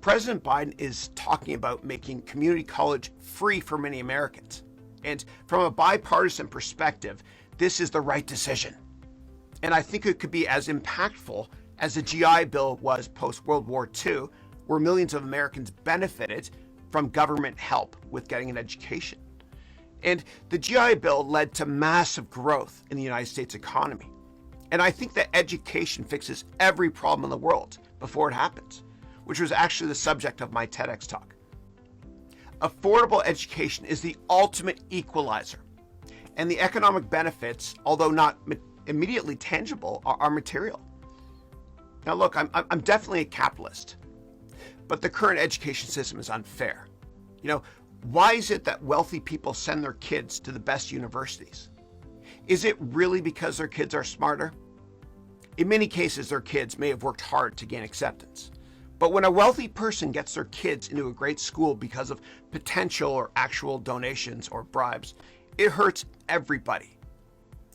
President Biden is talking about making community college free for many Americans. And from a bipartisan perspective, this is the right decision. And I think it could be as impactful as the GI Bill was post-World War II, where millions of Americans benefited from government help with getting an education. And the GI Bill led to massive growth in the United States economy. And I think that education fixes every problem in the world before it happens, which was actually the subject of my TEDx talk. Affordable education is the ultimate equalizer, and the economic benefits, although not immediately tangible, are material. Now look, I'm definitely a capitalist, but the current education system is unfair. Why is it that wealthy people send their kids to the best universities? Is it really because their kids are smarter? In many cases, their kids may have worked hard to gain acceptance. But when a wealthy person gets their kids into a great school because of potential or actual donations or bribes, it hurts everybody.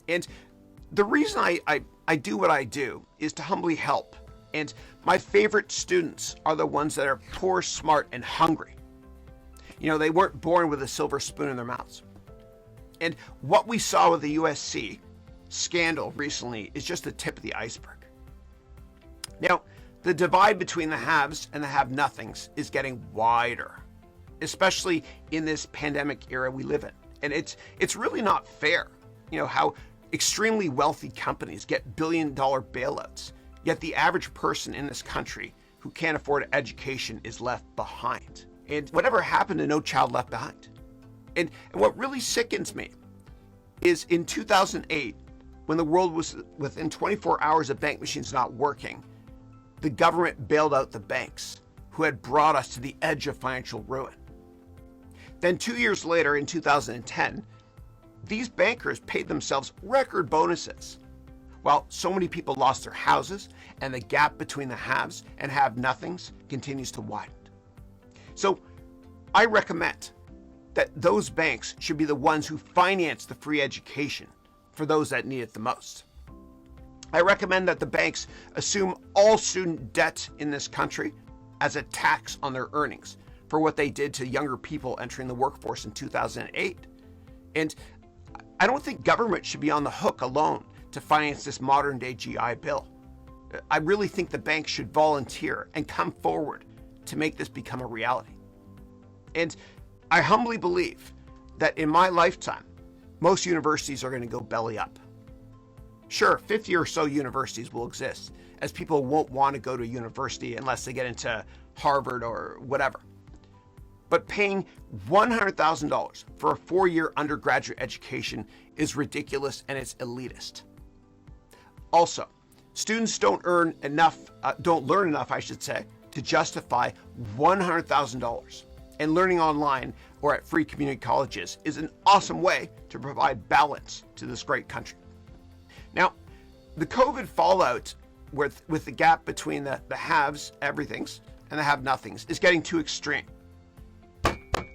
And the reason I do what I do is to humbly help. And my favorite students are the ones that are poor, smart, and hungry. They weren't born with a silver spoon in their mouths. And what we saw with the USC scandal recently is just the tip of the iceberg. Now, the divide between the haves and the have-nothings is getting wider, especially in this pandemic era we live in. And it's really not fair, how extremely wealthy companies get billion-dollar bailouts, yet the average person in this country who can't afford education is left behind. And whatever happened to No Child Left Behind? And what really sickens me is in 2008, when the world was within 24 hours of bank machines not working, the government bailed out the banks who had brought us to the edge of financial ruin. Then 2 years later, in 2010, these bankers paid themselves record bonuses, while so many people lost their houses and the gap between the haves and have-nothings continues to widen. So I recommend that those banks should be the ones who finance the free education for those that need it the most. I recommend that the banks assume all student debt in this country as a tax on their earnings for what they did to younger people entering the workforce in 2008. And I don't think government should be on the hook alone to finance this modern day GI Bill. I really think the banks should volunteer and come forward to make this become a reality. And I humbly believe that in my lifetime, most universities are going to go belly up. Sure, 50 or so universities will exist, as people won't want to go to university unless they get into Harvard or whatever. But paying $100,000 for a 4-year undergraduate education is ridiculous and it's elitist. Also, students don't learn enough, to justify $100,000. And learning online or at free community colleges is an awesome way to provide balance to this great country. Now, the COVID fallout with the gap between the haves, everythings, and the have-nothings is getting too extreme.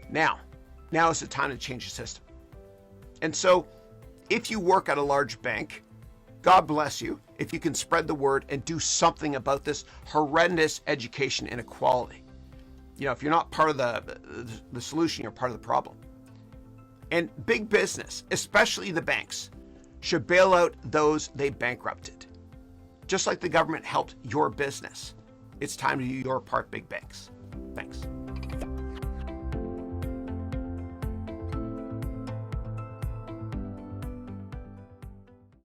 Now is the time to change the system. And so, if you work at a large bank, God bless you if you can spread the word and do something about this horrendous education inequality. If you're not part of the solution, you're part of the problem. And big business, especially the banks, should bail out those they bankrupted. Just like the government helped your business, it's time to do your part, big banks. Thanks.